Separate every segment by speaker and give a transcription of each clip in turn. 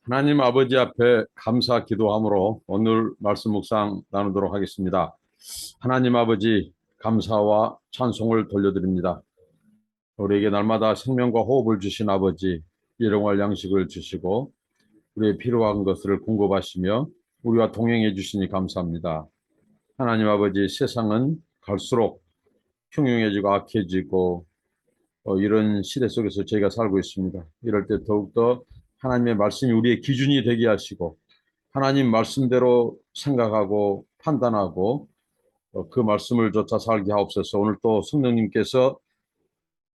Speaker 1: 하나님 아버지 앞에 감사 기도함으로 오늘 말씀 묵상 나누도록 하겠습니다. 하나님 아버지 감사와 찬송을 돌려드립니다. 우리에게 날마다 생명과 호흡을 주신 아버지, 일용할 양식을 주시고 우리의 필요한 것을 공급하시며 우리와 동행해 주시니 감사합니다. 하나님 아버지, 세상은 갈수록 흉흉해지고 악해지고 이런 시대 속에서 저희가 살고 있습니다. 이럴 때 더욱더 하나님의 말씀이 우리의 기준이 되게 하시고 하나님 말씀대로 생각하고 판단하고 그 말씀을 쫓아 살게 하옵소서. 오늘 또 성령님께서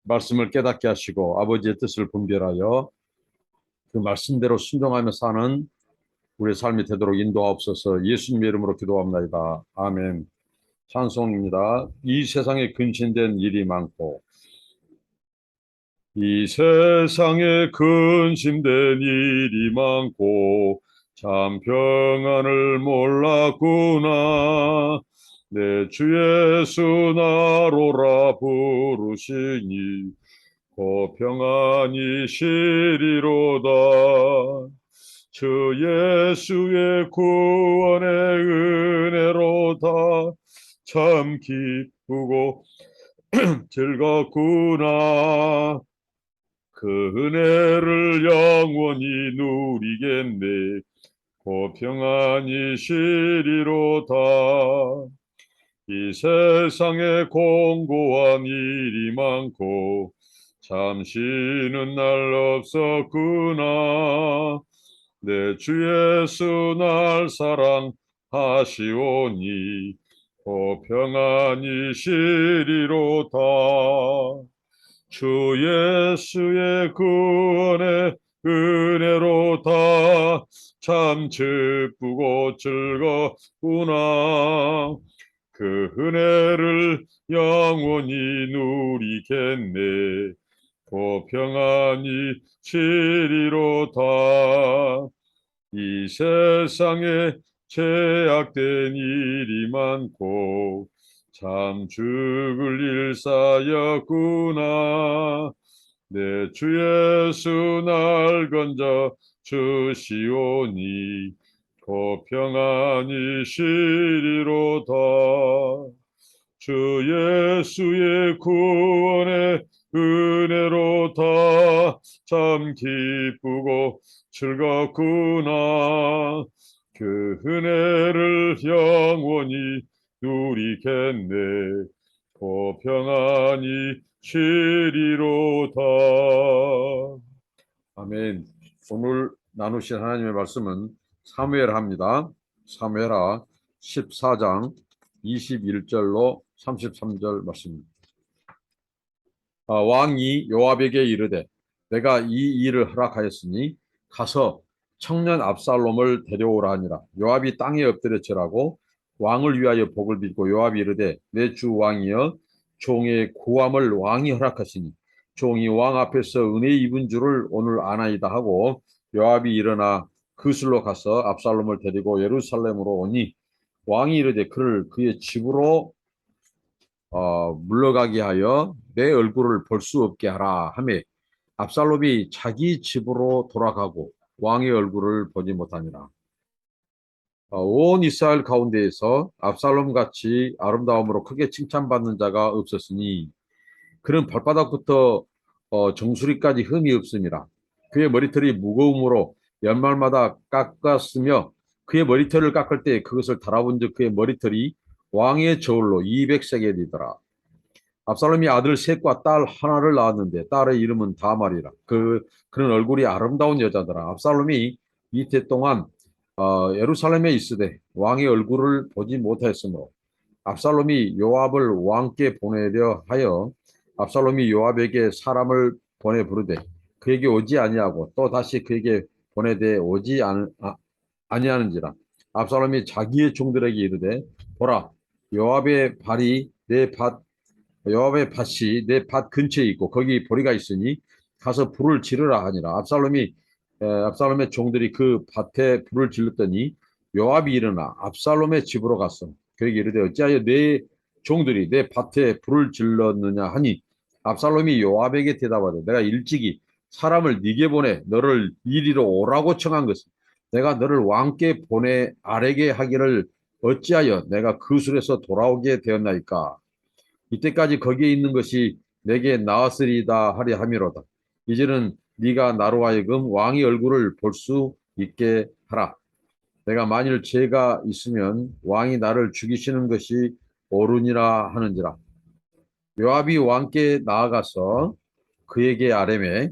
Speaker 1: 말씀을 깨닫게 하시고 아버지의 뜻을 분별하여 그 말씀대로 순종하며 사는 우리의 삶이 되도록 인도하옵소서. 예수님의 이름으로 기도합니다. 아멘. 찬송입니다. 이 세상에 근신된 일이 많고 이 세상에 근심된 일이 많고 참 평안을 몰랐구나. 내 주 예수 나로라 부르시니 그 평안이 시리로다. 주 예수의 구원의 은혜로다. 참 기쁘고 즐겁구나. 그 은혜를 영원히 누리겠네. 그 평안이 시리로다. 이 세상에 공고한 일이 많고 참 쉬는 날 없었구나. 내 주 예수 날 사랑하시오니 그 평안이 시리로다. 주 예수의 구원의 은혜로다. 참 기쁘고 즐겁구나. 그 은혜를 영원히 누리겠네. 그 평안이 시리로다. 이 세상에 죄악된 일이 많고 참 죽을 일사였구나. 내 주 예수 날 건져 주시오니 그 평안이 시리로다. 주 예수의 구원의 은혜로다. 참 기쁘고 즐겁구나. 그 은혜를 영원히 누리겠네. 그 평안이 시리로다. 아멘. 오늘 나누신 하나님의 말씀은 사무엘하입니다. 사무엘하 14장 21절로 33절 말씀입니다. 왕이 요압에게 이르되 내가 이 일을 허락하였으니 가서 청년 압살롬을 데려오라 하니라. 요압이 땅에 엎드려 절하고 왕을 위하여 복을 빌고 요압이 이르되 내 주 왕이여 종의 구함을 왕이 허락하시니 종이 왕 앞에서 은혜 입은 줄을 오늘 아나이다 하고 요압이 일어나 그슬로 가서 압살롬을 데리고 예루살렘으로 오니 왕이 이르되 그를 그의 집으로 물러가게 하여 내 얼굴을 볼 수 없게 하라 하매 압살롬이 자기 집으로 돌아가고 왕의 얼굴을 보지 못하니라. 온 이스라엘 가운데에서 압살롬 같이 아름다움으로 크게 칭찬받는 자가 없었으니 그는 발바닥부터 정수리까지 흠이 없음이라. 그의 머리털이 무거움으로 연말마다 깎았으며 그의 머리털을 깎을 때 그것을 달아본즉 그의 머리털이 왕의 저울로 200세겔이더라. 압살롬이 아들 셋과 딸 하나를 낳았는데 딸의 이름은 다말이라. 그런 얼굴이 아름다운 여자더라. 압살롬이 이태 동안 예루살렘에 있으되 왕의 얼굴을 보지 못하였으므로 압살롬이 요압을 왕께 보내려 하여 압살롬이 요압에게 사람을 보내 부르되 그에게 오지 아니하고 또 다시 그에게 보내되 오지 아니하는지라. 압살롬이 자기의 종들에게 이르되 보라 요압의 발이 요압의 밭이 내 밭 근처에 있고 거기 보리가 있으니 가서 불을 지르라 하니라. 압살롬의 종들이 그 밭에 불을 질렀더니 요압이 일어나 압살롬의 집으로 갔어. 그에게 이르되 어찌하여 내 종들이 내 밭에 불을 질렀느냐 하니 압살롬이 요압에게 대답하되 내가 일찍이 사람을 네게 보내 너를 이리로 오라고 청한 것은 내가 너를 왕께 보내 아뢰게 하기를 어찌하여 내가 그 술에서 돌아오게 되었나이까. 이때까지 거기에 있는 것이 내게 나았으리다 하려 함이로다. 이제는 네가 나로 하여금 왕의 얼굴을 볼 수 있게 하라. 내가 만일 죄가 있으면 왕이 나를 죽이시는 것이 옳으니라 하는지라. 요압이 왕께 나아가서 그에게 아뢰매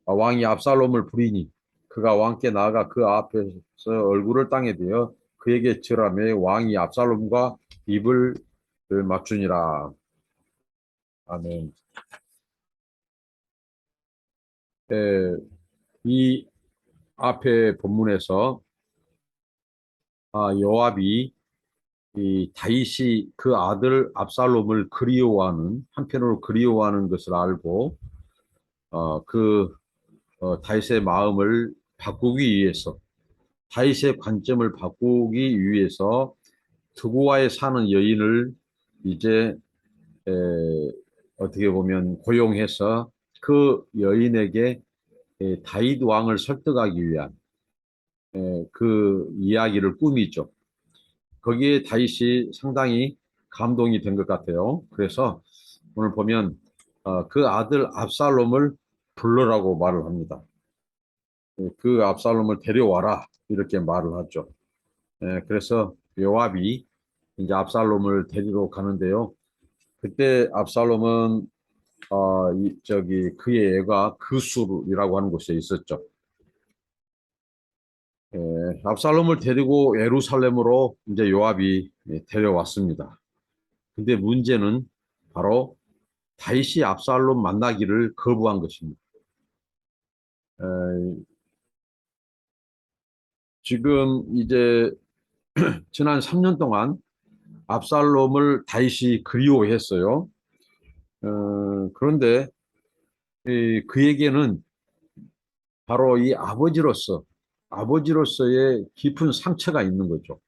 Speaker 1: 왕이 압살롬을 부리니 그가 왕께 나아가 그 앞에서 얼굴을 땅에 대어 그에게 절하매 왕이 압살롬과 입을 맞추니라. 아멘. 에, 이 앞에 본문에서 요압이 이 다윗이 그 아들 압살롬을 그리워하는 한편으로 그리워하는 것을 알고 그 다윗의 마음을 바꾸기 위해서 다윗의 관점을 바꾸기 위해서 두고와에 사는 여인을 이제 에, 어떻게 보면 고용해서 그 여인에게 다윗 왕을 설득하기 위한 그 이야기를 꾸미죠. 거기에 다윗이 상당히 감동이 된 것 같아요. 그래서 오늘 보면 그 아들 압살롬을 불러라고 말을 합니다. 그 압살롬을 데려와라 이렇게 말을 하죠. 그래서 요압이 이제 압살롬을 데리러 가는데요. 그때 압살롬은 저기 그의 애가 그술이라고 하는 곳에 있었죠. 압살롬을 데리고 예루살렘으로 이제 요압이 데려왔습니다. 근데 문제는 바로 다윗이 압살롬 만나기를 거부한 것입니다. 에, 지금 이제 지난 3년 동안 압살롬을 다윗이 그리워했어요. 그런데 그에게는 바로 이 아버지로서의 깊은 상처가 있는 거죠.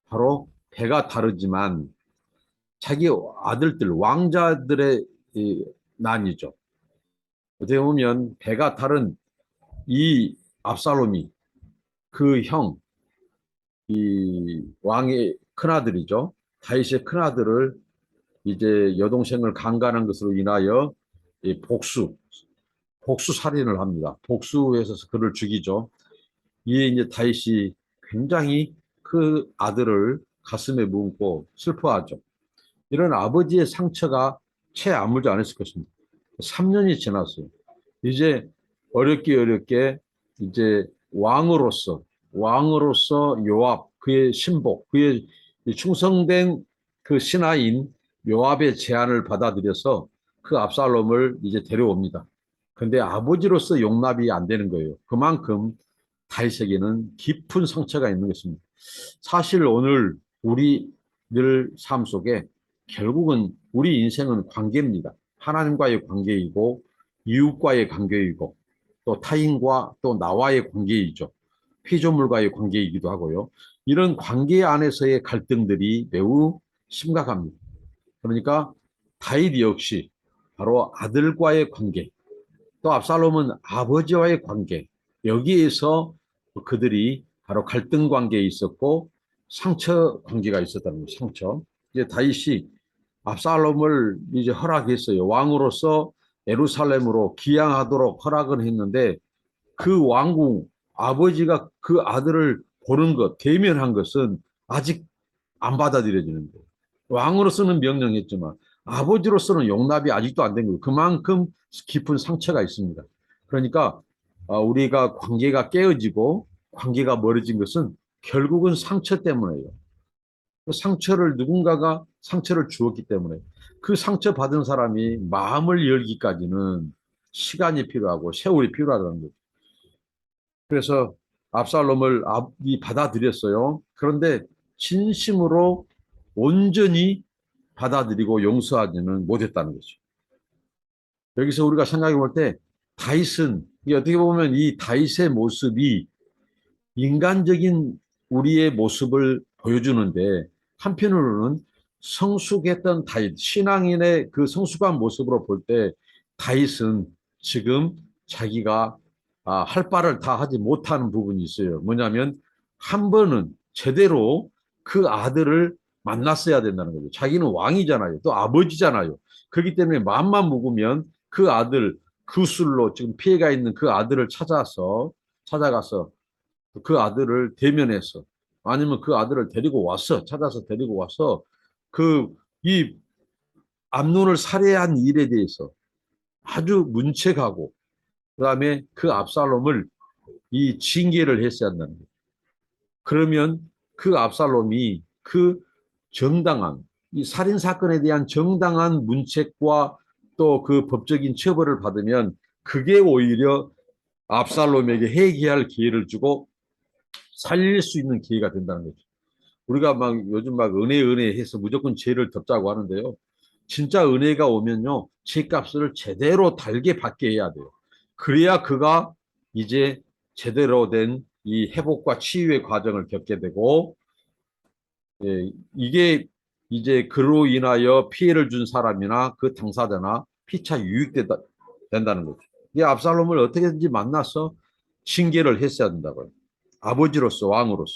Speaker 1: 바로 배가 다르지만 자기 아들들, 왕자들의 난이죠. 어떻게 보면 배가 다른 이 압살롬이 그 형, 이 왕의 큰아들이죠. 다윗의 큰아들을 이제 여동생을 강간한 것으로 인하여 복수 살인을 합니다. 복수해서 그를 죽이죠. 이에 이제 다윗이 굉장히 그 아들을 가슴에 묻고 슬퍼하죠. 이런 아버지의 상처가 채 아물지 않았을 것입니다. 3년이 지났어요. 이제 어렵게 이제 왕으로서 요압, 그의 신복, 그의 충성된 그 신하인 요압의 제안을 받아들여서 그 압살롬을 이제 데려옵니다. 근데 아버지로서 용납이 안 되는 거예요. 그만큼 다윗에게는 깊은 상처가 있는 것입니다. 사실 오늘 우리들 삶 속에 결국은 우리 인생은 관계입니다. 하나님과의 관계이고 이웃과의 관계이고 또 타인과 또 나와의 관계이죠. 피조물과의 관계이기도 하고요. 이런 관계 안에서의 갈등들이 매우 심각합니다. 그러니까 다윗 역시 바로 아들과의 관계, 또 압살롬은 아버지와의 관계, 여기에서 그들이 바로 갈등 관계에 있었고 상처 관계가 있었다는 거죠. 상처. 이제 다윗이 압살롬을 이제 허락했어요. 왕으로서 예루살렘으로 기양하도록 허락을 했는데 그 왕궁 아버지가 그 아들을 보는 것, 대면한 것은 아직 안 받아들여지는 거예요. 왕으로서는 명령했지만 아버지로서는 용납이 아직도 안 된 거예요. 그만큼 깊은 상처가 있습니다. 그러니까 우리가 관계가 깨어지고 관계가 멀어진 것은 결국은 상처 때문이에요. 그 상처를 누군가가 상처를 주었기 때문에 그 상처 받은 사람이 마음을 열기까지는 시간이 필요하고 세월이 필요하다는 거죠. 그래서 압살롬을 받아들였어요. 그런데 진심으로 온전히 받아들이고 용서하지는 못했다는 거죠. 여기서 우리가 생각해 볼 때 다윗은 어떻게 보면 이 다윗의 모습이 인간적인 우리의 모습을 보여주는데 한편으로는 성숙했던 다윗, 신앙인의 그 성숙한 모습으로 볼 때 다윗은 지금 자기가 할 바를 다 하지 못하는 부분이 있어요. 뭐냐면 한 번은 제대로 그 아들을 만났어야 된다는 거죠. 자기는 왕이잖아요. 또 아버지잖아요. 그렇기 때문에 마음만 먹으면 그 아들, 그 술로 지금 피해가 있는 그 아들을 찾아가서 그 아들을 대면해서 아니면 그 아들을 찾아서 데리고 와서 이 암논을 살해한 일에 대해서 아주 문책하고 그다음에 그 압살롬을 이 징계를 했어야 한다는 거예요. 그러면 그 압살롬이 그 정당한 이 살인 사건에 대한 정당한 문책과 또 그 법적인 처벌을 받으면 그게 오히려 압살롬에게 회개할 기회를 주고 살릴 수 있는 기회가 된다는 거죠. 우리가 막 요즘 막 은혜 해서 무조건 죄를 덮자고 하는데요. 진짜 은혜가 오면요. 죄값을 제대로 달게 받게 해야 돼요. 그래야 그가 이제 제대로 된 이 회복과 치유의 과정을 겪게 되고 이게 이제 그로 인하여 피해를 준 사람이나 그 당사자나 피차 된다는 거죠. 이 압살롬을 어떻게든지 만나서 징계를 했어야 된다고요. 아버지로서 왕으로서.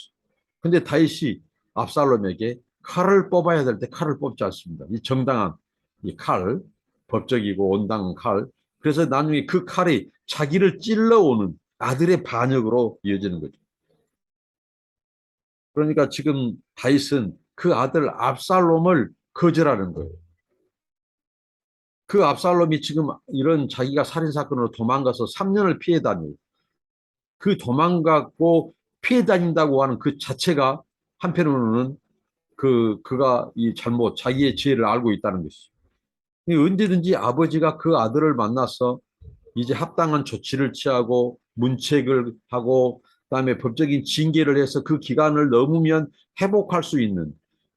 Speaker 1: 근데 다윗이 압살롬에게 칼을 뽑아야 될 때 칼을 뽑지 않습니다. 이 정당한 이 칼, 법적이고 온당한 칼. 그래서 나중에 그 칼이 자기를 찔러오는 아들의 반역으로 이어지는 거죠. 그러니까 지금 다윗은 그 아들 압살롬을 거절하는 거예요. 그 압살롬이 지금 이런 자기가 살인사건으로 도망가서 3년을 피해 다니고 그 도망가고 피해 다닌다고 하는 그 자체가 한편으로는 그가 이 자기의 죄를 알고 있다는 것이죠. 언제든지 아버지가 그 아들을 만나서 이제 합당한 조치를 취하고 문책을 하고 그다음에 법적인 징계를 해서 그 기간을 넘으면 회복할 수 있는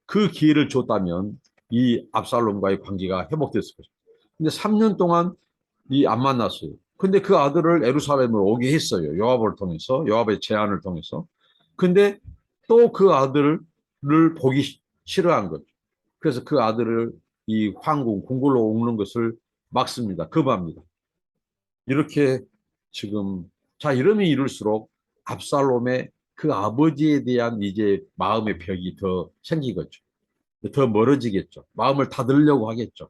Speaker 1: 그 기회를 줬다면 이 압살롬과의 관계가 회복됐을 것입니다. 근데 3년 동안 안 만났어요. 근데 그 아들을 예루살렘으로 오게 했어요. 요압을 통해서, 요압의 제안을 통해서. 근데 또 그 아들을 보기 싫어한 거죠. 그래서 그 아들을 이 궁궐로 옮는 것을 막습니다. 급합니다. 이렇게 지금 이러면 이럴수록 압살롬의 그 아버지에 대한 이제 마음의 벽이 더 생기겠죠. 더 멀어지겠죠. 마음을 닫으려고 하겠죠.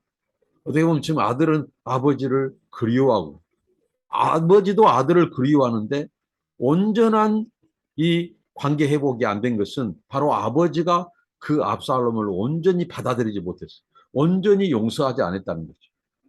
Speaker 1: 어떻게 보면 지금 아들은 아버지를 그리워하고 아버지도 아들을 그리워하는데 온전한 이 관계 회복이 안 된 것은 바로 아버지가 그 압살롬을 온전히 받아들이지 못했어요. 온전히 용서하지 않았다는 거죠.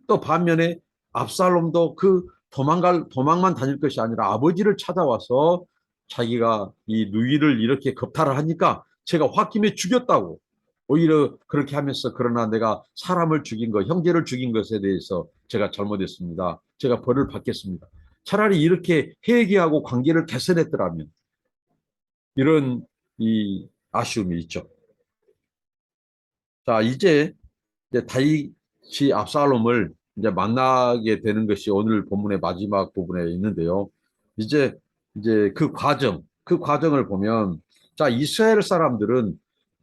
Speaker 1: 또 반면에 압살롬도 그 도망만 다닐 것이 아니라 아버지를 찾아와서 자기가 이 누이를 이렇게 겁탈을 하니까 제가 홧김에 죽였다고 오히려 그렇게 하면서 그러나 내가 사람을 죽인 것, 형제를 죽인 것에 대해서 제가 잘못했습니다. 제가 벌을 받겠습니다. 차라리 이렇게 회개하고 관계를 개선했더라면 이런 이 아쉬움이 있죠. 자, 이제 다윗이 압살롬을 이제 만나게 되는 것이 오늘 본문의 마지막 부분에 있는데요. 이제 그 과정을 보면 자, 이스라엘 사람들은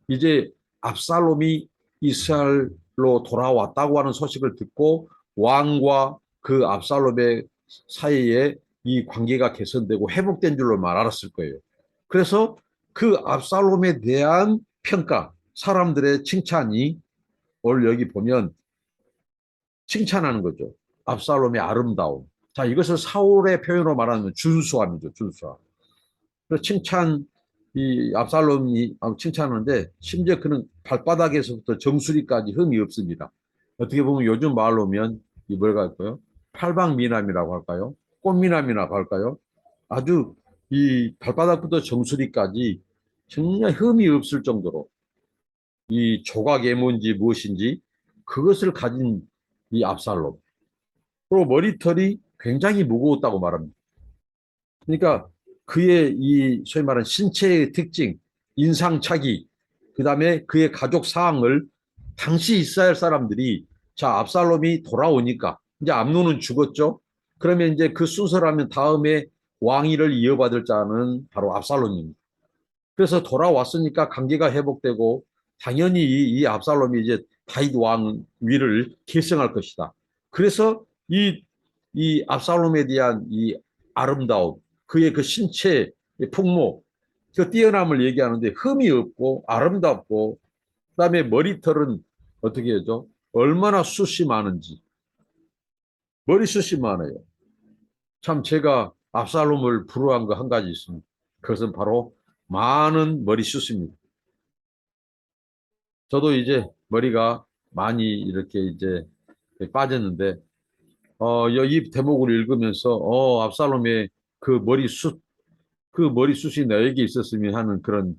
Speaker 1: 이제 압살롬이 이스라엘로 돌아왔다고 하는 소식을 듣고 왕과 그 압살롬의 사이에 이 관계가 개선되고 회복된 줄로만 알았을 거예요. 그래서 그 압살롬에 대한 평가, 사람들의 칭찬이 오늘 여기 보면 칭찬하는 거죠. 압살롬의 아름다움. 자, 이것을 사울의 표현으로 말하면 준수함이죠, 준수함. 그래서 이 압살롬이 칭찬하는데 심지어 그는 발바닥에서부터 정수리까지 흠이 없습니다. 어떻게 보면 요즘 말로 하면 이 뭐가 할까요? 팔방미남이라고 할까요? 꽃미남이라고 할까요? 아주 이 발바닥부터 정수리까지 정말 흠이 없을 정도로 이 조각의 뭔지 무엇인지 그것을 가진 이 압살롬. 그리고 머리털이 굉장히 무거웠다고 말합니다. 그러니까 그의 이 소위 말하는 신체의 특징, 인상착의, 그 다음에 그의 가족 사항을 당시 이스라엘 사람들이 자, 압살롬이 돌아오니까 이제 암논은 죽었죠. 그러면 이제 그 순서라면 다음에 왕위를 이어받을 자는 바로 압살롬입니다. 그래서 돌아왔으니까 관계가 회복되고 당연히 이 압살롬이 이제 다윗 왕 위를 계승할 것이다. 그래서 이 이 압살롬에 대한 이 아름다움, 그의 그 신체 풍모, 그 뛰어남을 얘기하는데 흠이 없고 아름답고, 그다음에 머리털은 어떻게 해죠? 얼마나 숱이 많은지. 머리숱이 많아요. 참 제가 압살롬을 부러워한 거 한 가지 있습니다. 그것은 바로 많은 머리숱입니다. 저도 이제 머리가 많이 이렇게 이제 빠졌는데, 이 대목을 읽으면서, 압살롬의 그 머리숱, 그 머리숱이 나에게 있었으면 하는 그런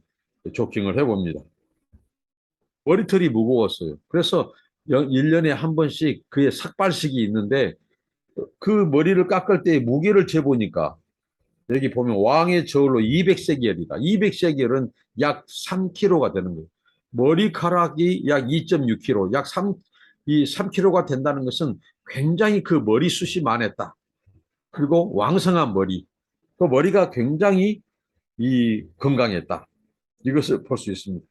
Speaker 1: 조킹을 해봅니다. 머리털이 무거웠어요. 그래서 1년에 한 번씩 그의 삭발식이 있는데, 그 머리를 깎을 때 무게를 재보니까, 여기 보면 왕의 저울로 200세겔이다. 200세겔은 약 3kg가 되는 거예요. 머리카락이 약 2.6kg, 약 3kg가 된다는 것은 굉장히 그 머리숱이 많았다. 그리고 왕성한 머리. 그 머리가 굉장히 건강했다. 이것을 볼 수 있습니다.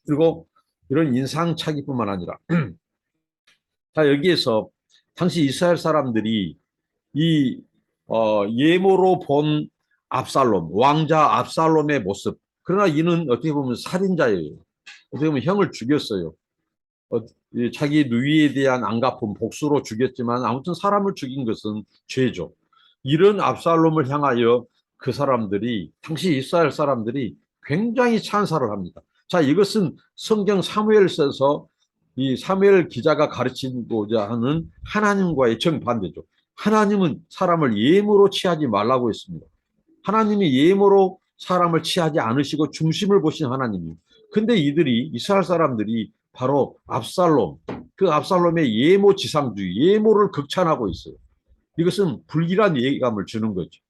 Speaker 1: 그리고 이런 인상착의뿐만 아니라, 자, 여기에서 당시 이스라엘 사람들이 이 예모로 본 압살롬, 왕자 압살롬의 모습. 그러나 이는 어떻게 보면 살인자예요. 어떻게 보면 형을 죽였어요. 자기 누이에 대한 안갚음, 복수로 죽였지만 아무튼 사람을 죽인 것은 죄죠. 이런 압살롬을 향하여 그 사람들이, 당시 이스라엘 사람들이 굉장히 찬사를 합니다. 자, 이것은 성경 사무엘서에서 이 사무엘 기자가 가르치고자 하는 하나님과의 정반대죠. 하나님은 사람을 예물로 취하지 말라고 했습니다. 하나님이 예물로 사람을 취하지 않으시고 중심을 보신 하나님이에요. 근데 이스라엘 사람들이 바로 압살롬, 그 압살롬의 예모 지상주의, 예모를 극찬하고 있어요. 이것은 불길한 예감을 주는 거죠.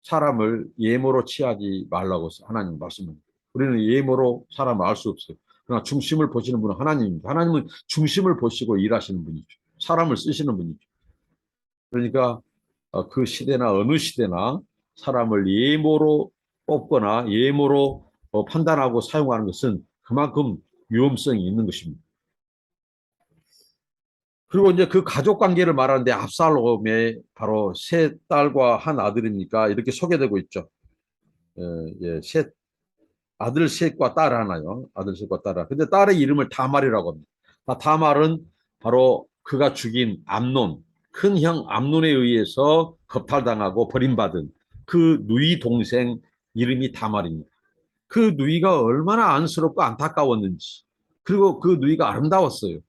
Speaker 1: 사람을 예모로 취하지 말라고 하나님 말씀합니다. 우리는 예모로 사람을 알 수 없어요. 그러나 중심을 보시는 분은 하나님입니다. 하나님은 중심을 보시고 일하시는 분이죠. 사람을 쓰시는 분이죠. 그러니까 그 시대나 어느 시대나 사람을 예모로 뽑거나 예모로 판단하고 사용하는 것은 그만큼 위험성이 있는 것입니다. 그리고 이제 그 가족 관계를 말하는데 압살롬의 바로 세 딸과 한 아들이니까 이렇게 소개되고 있죠. 예, 아들 셋과 딸 하나요. 아들 셋과 딸 하나. 근데 딸의 이름을 다말이라고 합니다. 다말은 바로 그가 죽인 암논, 큰 형 암논에 의해서 겁탈당하고 버림받은 그 누이 동생 이름이 다말입니다. 그 누이가 얼마나 안쓰럽고 안타까웠는지, 그리고 그 누이가 아름다웠어요.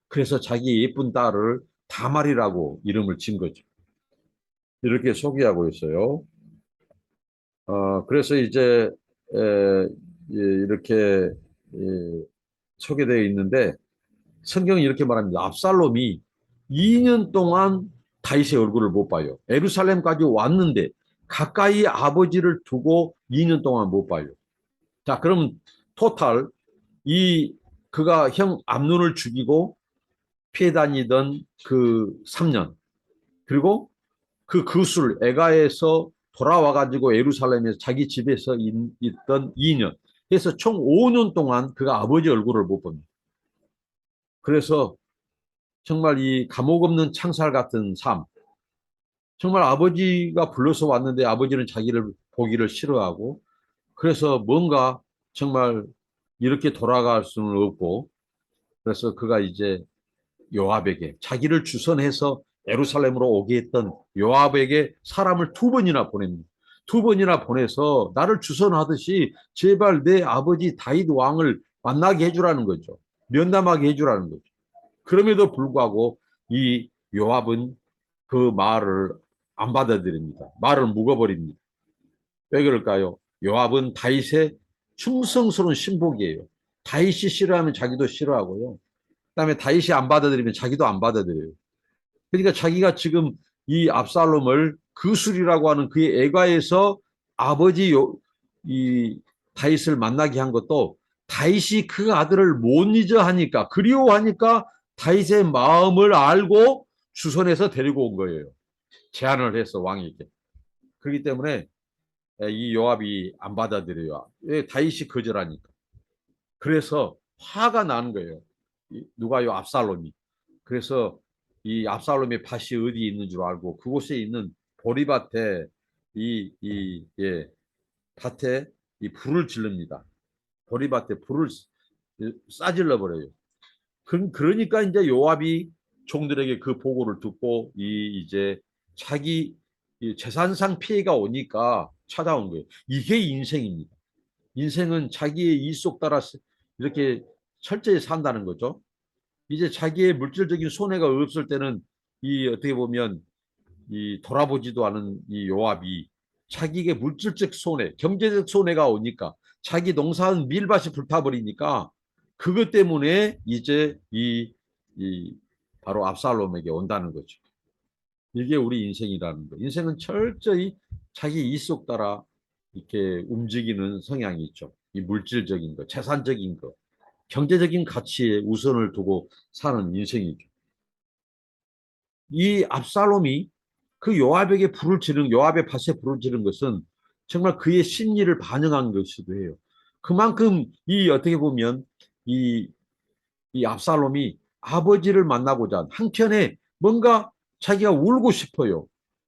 Speaker 1: 그래서 자기 예쁜 딸을 다말이라고 이름을 진 거죠. 이렇게 소개하고 있어요. 그래서 이제 이렇게 소개되어 있는데, 성경이 이렇게 말합니다. 압살롬이 2년 동안 다윗의 얼굴을 못 봐요. 예루살렘까지 왔는데 가까이 아버지를 두고 2년 동안 못 봐요. 자, 그럼 토탈 그가 형 암논을 죽이고 피해 다니던 그 3년, 그리고 그 그술 에가에서 돌아와 가지고 예루살렘에서 자기 집에서 있던 2년. 그래서 총 5년 동안 그가 아버지 얼굴을 못 봅니다. 그래서 정말 이 감옥 없는 창살 같은 삶. 정말 아버지가 불러서 왔는데 아버지는 자기를 보기를 싫어하고, 그래서 뭔가 정말 이렇게 돌아갈 수는 없고, 그래서 그가 이제 요압에게, 자기를 주선해서 예루살렘으로 오게 했던 요압에게 사람을 2번이나 보냅니다. 2번이나 보내서 나를 주선하듯이 제발 내 아버지 다윗 왕을 만나게 해주라는 거죠. 면담하게 해주라는 거죠. 그럼에도 불구하고 이 요압은 그 말을 안 받아들입니다. 말을 묵어버립니다. 왜 그럴까요? 요압은 다윗의 충성스러운 신복이에요. 다윗이 싫어하면 자기도 싫어하고요. 그다음에 다윗이 안 받아들이면 자기도 안 받아들여요. 그러니까 자기가 지금 이 압살롬을 그술이라고 하는 그의 애가에서 아버지 이 다윗을 만나게 한 것도 다윗이 그 아들을 못 잊어 하니까, 그리워하니까 다윗의 마음을 알고 주선해서 데리고 온 거예요. 제안을 해서 왕에게. 그렇기 때문에 이 요압이 안 받아들여요. 왜? 다윗이 거절하니까. 그래서 화가 나는 거예요. 누가요? 압살롬이. 그래서 이 압살롬의 밭이 어디 있는 줄 알고 그곳에 있는 보리밭에 예, 밭에 이 불을 지릅니다. 보리밭에 불을 싸질러 버려요. 그러니까 이제 요압이 종들에게 그 보고를 듣고 이제 자기 재산상 피해가 오니까 찾아온 거예요. 이게 인생입니다. 인생은 자기의 이속 따라 이렇게 철저히 산다는 거죠. 이제 자기의 물질적인 손해가 없을 때는 이 어떻게 보면 이 돌아보지도 않은 이 요압이 자기에게 물질적 손해, 경제적 손해가 오니까 자기 농사한 밀밭이 불타버리니까 그것 때문에 이제 이 바로 압살롬에게 온다는 거죠. 이게 우리 인생이라는 거. 인생은 철저히 자기 이속 따라 이렇게 움직이는 성향이 있죠. 이 물질적인 거, 재산적인 거, 경제적인 가치에 우선을 두고 사는 인생이죠. 이 압살롬이 그 요압에게 불을 지른 요압의 밭에 불을 지른 것은 정말 그의 심리를 반영한 것이기도 해요. 그만큼 이 어떻게 보면 이, 이 압살롬이 아버지를 만나고자 한켠에 뭔가 자기가 울고 싶어요.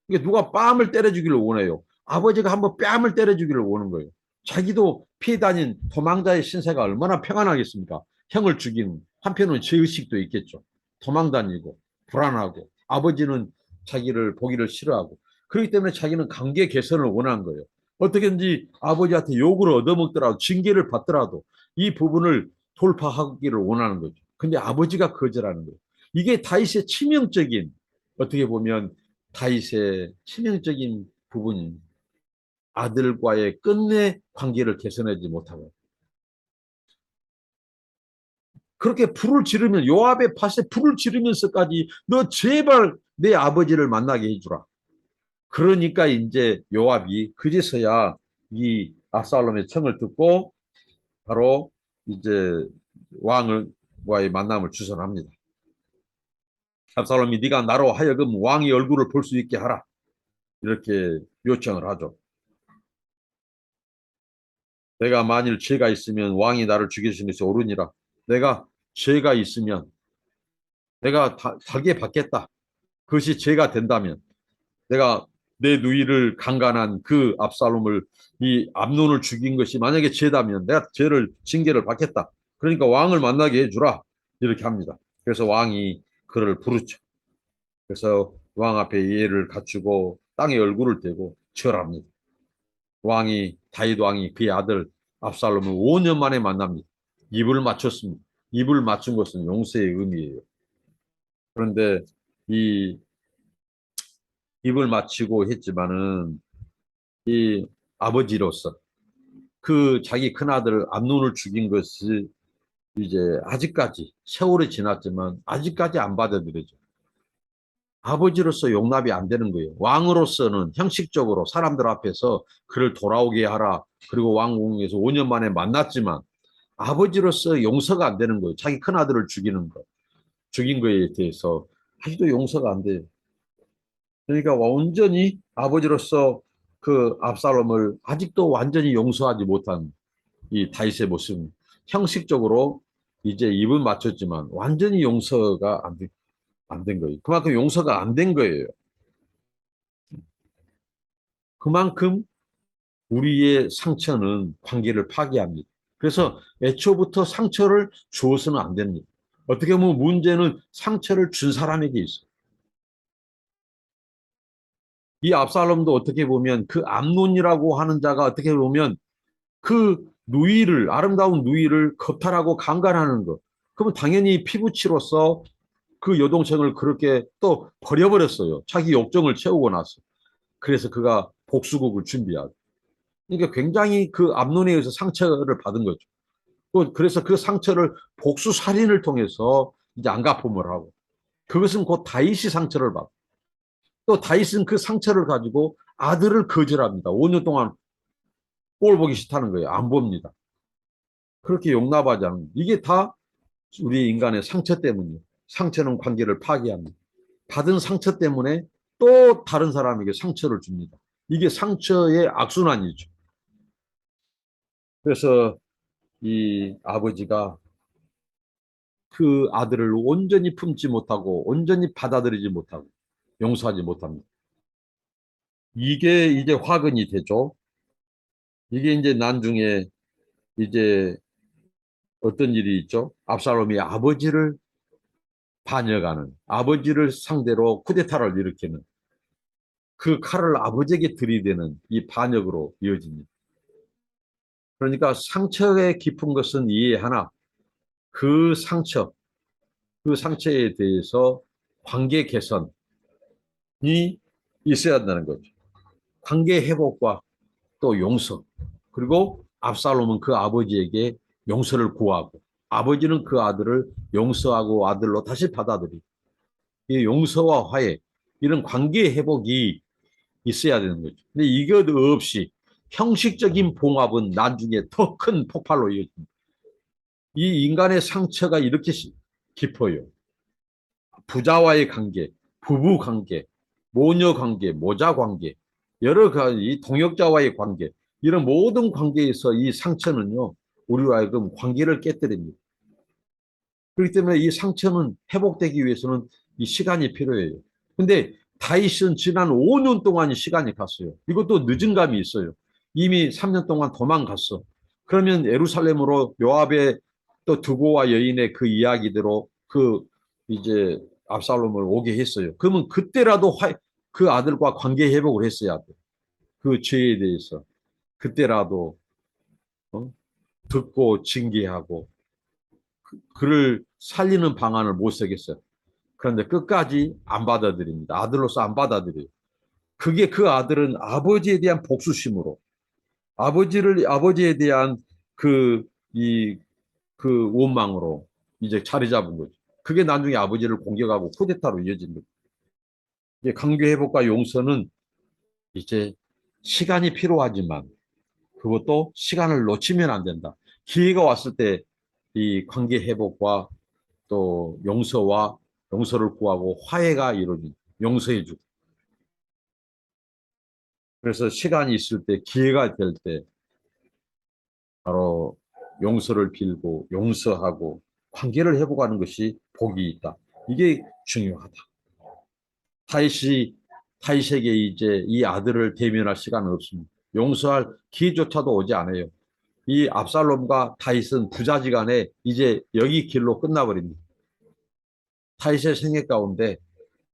Speaker 1: 이게 누가 뺨을 때려주기를 원해요. 아버지가 한번 뺨을 때려주기를 원하는 거예요. 자기도 피해 다닌 도망자의 신세가 얼마나 평안하겠습니까? 형을 죽이는 한편으로는 죄의식도 있겠죠. 도망 다니고 불안하고 아버지는 자기를 보기를 싫어하고 그렇기 때문에 자기는 관계 개선을 원한 거예요. 어떻게든지 아버지한테 욕을 얻어먹더라도 징계를 받더라도 이 부분을 돌파하기를 원하는 거죠. 근데 아버지가 거절하는 거예요. 이게 다윗의 치명적인 어떻게 보면 다윗의 치명적인 부분입니다. 아들과의 끝내 관계를 개선하지 못하고 그렇게 불을 지르면 요압의 밭에 불을 지르면서까지 너 제발 내 아버지를 만나게 해주라. 그러니까 이제 요압이 그제서야 이 압살롬의 청을 듣고 바로 이제 왕과의 만남을 주선합니다. 압살롬이 네가 나로 하여금 왕의 얼굴을 볼 수 있게 하라. 이렇게 요청을 하죠. 내가 만일 죄가 있으면 왕이 나를 죽이시는 것이 옳으니라. 내가 죄가 있으면 내가 달게 받겠다. 그것이 죄가 된다면 내가 내 누이를 강간한 그 압살롬을 이 암논을 죽인 것이 만약에 죄다면 내가 죄를 징계를 받겠다. 그러니까 왕을 만나게 해주라. 이렇게 합니다. 그래서 왕이 그를 부르죠. 그래서 왕 앞에 예를 갖추고 땅에 얼굴을 대고 절합니다. 왕이 다윗 왕이 그의 아들 압살롬을 5년 만에 만납니다. 입을 맞췄습니다. 입을 맞춘 것은 용서의 의미예요. 그런데 이 입을 맞추고 했지만은 이 아버지로서 그 자기 큰아들 암논을 죽인 것이 이제 아직까지 세월이 지났지만 아직까지 안 받아들여져. 아버지로서 용납이 안 되는 거예요. 왕으로서는 형식적으로 사람들 앞에서 그를 돌아오게 하라. 그리고 왕궁에서 5년 만에 만났지만 아버지로서 용서가 안 되는 거예요. 자기 큰아들을 죽이는 거. 죽인 거에 대해서 아직도 용서가 안 돼요. 그러니까 온전히 아버지로서 그 압살롬을 아직도 완전히 용서하지 못한 이 다윗의 모습. 형식적으로 이제 입은 맞췄지만 완전히 용서가 안 된 거예요. 그만큼 용서가 안 된 거예요. 그만큼 우리의 상처는 관계를 파괴합니다. 그래서 애초부터 상처를 주어서는 안 됩니다. 어떻게 보면 문제는 상처를 준 사람에게 있어요. 이 압살롬도 어떻게 보면 그 암논이라고 하는 자가 어떻게 보면 그 누이를 아름다운 누이를 겁탈하고 강간하는 것. 그러면 당연히 피부치로서 그 여동생을 그렇게 또 버려버렸어요. 자기 욕정을 채우고 나서. 그래서 그가 복수국을 준비하고. 그러니까 굉장히 그 암논에 의해서 상처를 받은 거죠. 그래서 그 상처를 복수 살인을 통해서 이제 안갚음을 하고. 그것은 곧 다윗이 상처를 받고. 또 다윗은 그 상처를 가지고 아들을 거절합니다. 5년 동안 꼴 보기 싫다는 거예요. 안 봅니다. 그렇게 용납하지 않는 이게 다 우리 인간의 상처 때문이에요. 상처는 관계를 파괴합니다. 받은 상처 때문에 또 다른 사람에게 상처를 줍니다. 이게 상처의 악순환이죠. 그래서 이 아버지가 그 아들을 온전히 품지 못하고 온전히 받아들이지 못하고 용서하지 못합니다. 이게 이제 화근이 되죠. 이게 이제 나중에 이제 어떤 일이 있죠? 압살롬이 아버지를 반역하는, 아버지를 상대로 쿠데타를 일으키는, 그 칼을 아버지에게 들이대는 이 반역으로 이어집니다. 그러니까 상처의 깊은 것은 이해하나 그 상처, 그 상처에 대해서 관계 개선이 있어야 한다는 거죠. 관계 회복과 또 용서. 그리고 압살롬은 그 아버지에게 용서를 구하고 아버지는 그 아들을 용서하고 아들로 다시 받아들이고 이 용서와 화해 이런 관계 회복이 있어야 되는 거죠. 근데 이것 없이 형식적인 봉합은 나중에 더 큰 폭발로 이어집니다. 이 인간의 상처가 이렇게 깊어요. 부자와의 관계, 부부 관계, 모녀 관계, 모자 관계, 여러 가지 동역자와의 관계, 이런 모든 관계에서 이 상처는요, 우리와 하여금 관계를 깨뜨립니다. 그렇기 때문에 이 상처는 회복되기 위해서는 이 시간이 필요해요. 근데 다윗은 지난 5년 동안 시간이 갔어요. 이것도 늦은 감이 있어요. 이미 3년 동안 도망갔어. 그러면 예루살렘으로 요압의 또 두고와 여인의 그 이야기대로 그 이제 압살롬을 오게 했어요. 그러면 그때라도 그 아들과 관계 회복을 했어야 돼. 그 죄에 대해서 그때라도 어? 듣고 징계하고 그를 살리는 방안을 못 쓰겠어요. 그런데 끝까지 안 받아들입니다. 아들로서 안 받아들여요. 그게 그 아들은 아버지에 대한 복수심으로 아버지에 대한 그, 이, 그 원망으로 이제 자리 잡은 거죠. 그게 나중에 아버지를 공격하고 쿠데타로 이어진 거죠. 이제 관계 회복과 용서는 이제 시간이 필요하지만 그것도 시간을 놓치면 안 된다. 기회가 왔을 때 이 관계 회복과 또 용서를 구하고 화해가 이루어진 용서해주고 그래서 시간이 있을 때 기회가 될 때 바로 용서를 빌고 용서하고 관계를 회복하는 것이 복이 있다. 이게 중요하다. 다윗이 다윗에게 이제 이 아들을 대면할 시간은 없습니다. 용서할 기회조차도 오지 않아요. 이 압살롬과 다윗은 부자지간에 이제 여기 길로 끝나버립니다. 다윗의 생애 가운데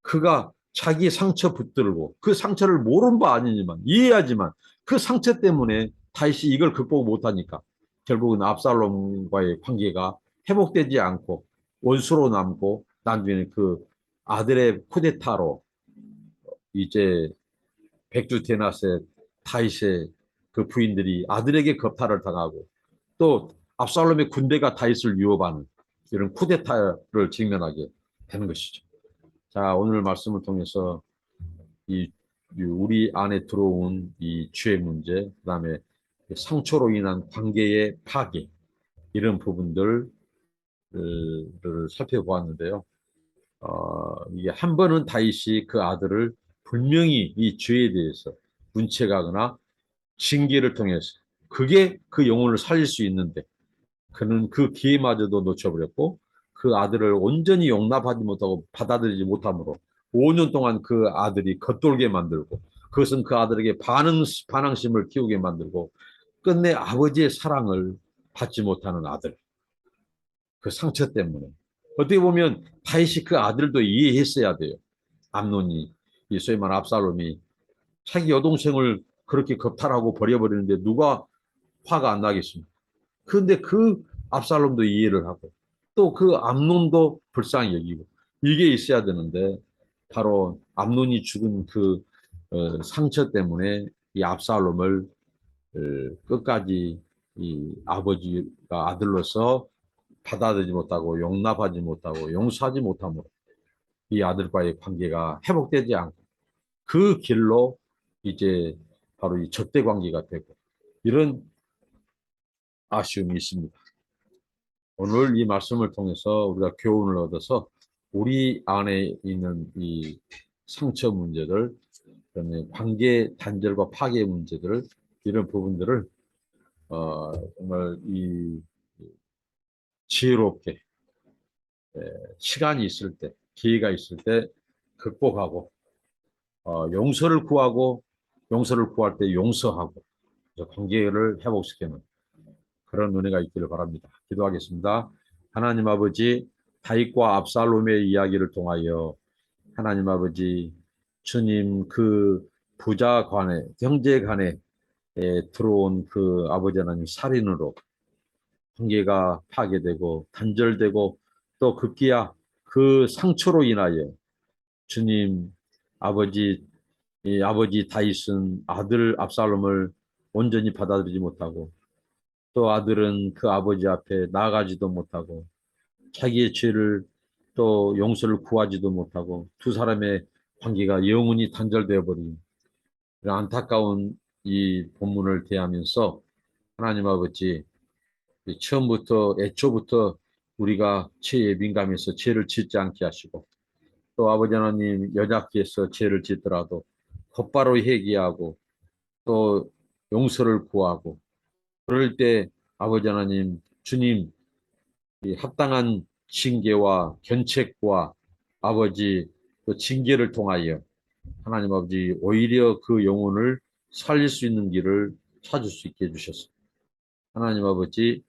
Speaker 1: 그가 자기 상처 붙들고 그 상처를 모른 바 아니지만 이해하지만 그 상처 때문에 다윗이 이걸 극복 못하니까 결국은 압살롬과의 관계가 회복되지 않고 원수로 남고 나중에 그 아들의 쿠데타로 이제 백주 데나세 다윗의 그 부인들이 아들에게 겁탈을 당하고 또 압살롬의 군대가 다윗을 위협하는 이런 쿠데타를 직면하게 되는 것이죠. 자, 오늘 말씀을 통해서 이 우리 안에 들어온 이 죄 문제, 그다음에 상처로 인한 관계의 파괴 이런 부분들을 살펴보았는데요. 이게 한 번은 다윗이 그 아들을 분명히 이 죄에 대해서 문책하거나 징계를 통해서 그게 그 영혼을 살릴 수 있는데 그는 그 기회마저도 놓쳐버렸고 그 아들을 온전히 용납하지 못하고 받아들이지 못함으로 5년 동안 그 아들이 겉돌게 만들고 그것은 그 아들에게 반항심을 키우게 만들고 끝내 아버지의 사랑을 받지 못하는 아들 그 상처 때문에 어떻게 보면 다윗이 그 아들도 이해했어야 돼요. 암논이 이 소위 말하는 압살롬이 자기 여동생을 그렇게 겁탈하고 버려버리는데 누가 화가 안 나겠습니까? 그런데 그 압살롬도 이해를 하고 또 그 암논도 불쌍히 여기고 이게 있어야 되는데 바로 암논이 죽은 그 상처 때문에 이 압살롬을 끝까지 이 아버지가 아들로서 받아들이지 못하고 용납하지 못하고 용서하지 못함으로 이 아들과의 관계가 회복되지 않고 그 길로 이제 바로 이 적대 관계가 되고 이런 아쉬움이 있습니다. 오늘 이 말씀을 통해서 우리가 교훈을 얻어서 우리 안에 있는 이 상처 문제들, 그다음에 관계 단절과 파괴 문제들 이런 부분들을 정말 이 지혜롭게 시간이 있을 때, 기회가 있을 때 극복하고 용서를 구하고 용서를 구할 때 용서하고 관계를 회복시키는 그런 은혜가 있기를 바랍니다. 기도하겠습니다. 하나님 아버지, 다윗과 압살롬의 이야기를 통하여 하나님 아버지, 주님 그 부자 간에 형제 간에 들어온 그 아버지 하나님 살인으로 관계가 파괴되고 단절되고 또 급기야 그 상처로 인하여 주님 아버지 이 아버지 다윗은 아들 압살롬을 온전히 받아들이지 못하고 또 아들은 그 아버지 앞에 나아가지도 못하고 자기의 죄를 또 용서를 구하지도 못하고 두 사람의 관계가 영원히 단절되어 버린 그런 안타까운 이 본문을 대하면서 하나님 아버지 처음부터 애초부터 우리가 죄에 민감해서 죄를 짓지 않게 하시고 또 아버지 하나님 연약해서 죄를 짓더라도 곧바로 회개하고 또 용서를 구하고 그럴 때 아버지 하나님 주님 이 합당한 징계와 견책과 아버지 그 징계를 통하여 하나님 아버지 오히려 그 영혼을 살릴 수 있는 길을 찾을 수 있게 해주셨습니다. 하나님 아버지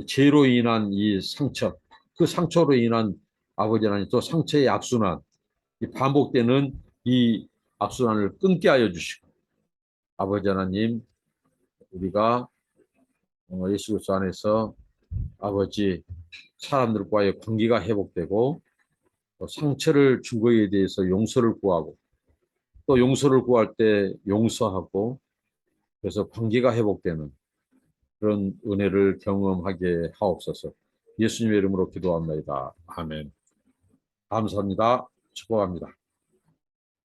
Speaker 1: 죄로 인한 이 상처 그 상처로 인한 아버지 하나님 또 상처의 악순환 이 반복되는 이 악순환을 끊게 하여 주시고 아버지 하나님 우리가 예수 그리스도 안에서 아버지 사람들과의 관계가 회복되고 상처를 준 거에 대해서 용서를 구하고 또 용서를 구할 때 용서하고 그래서 관계가 회복되는 그런 은혜를 경험하게 하옵소서. 예수님의 이름으로 기도합니다. 아멘. 감사합니다. 축복합니다.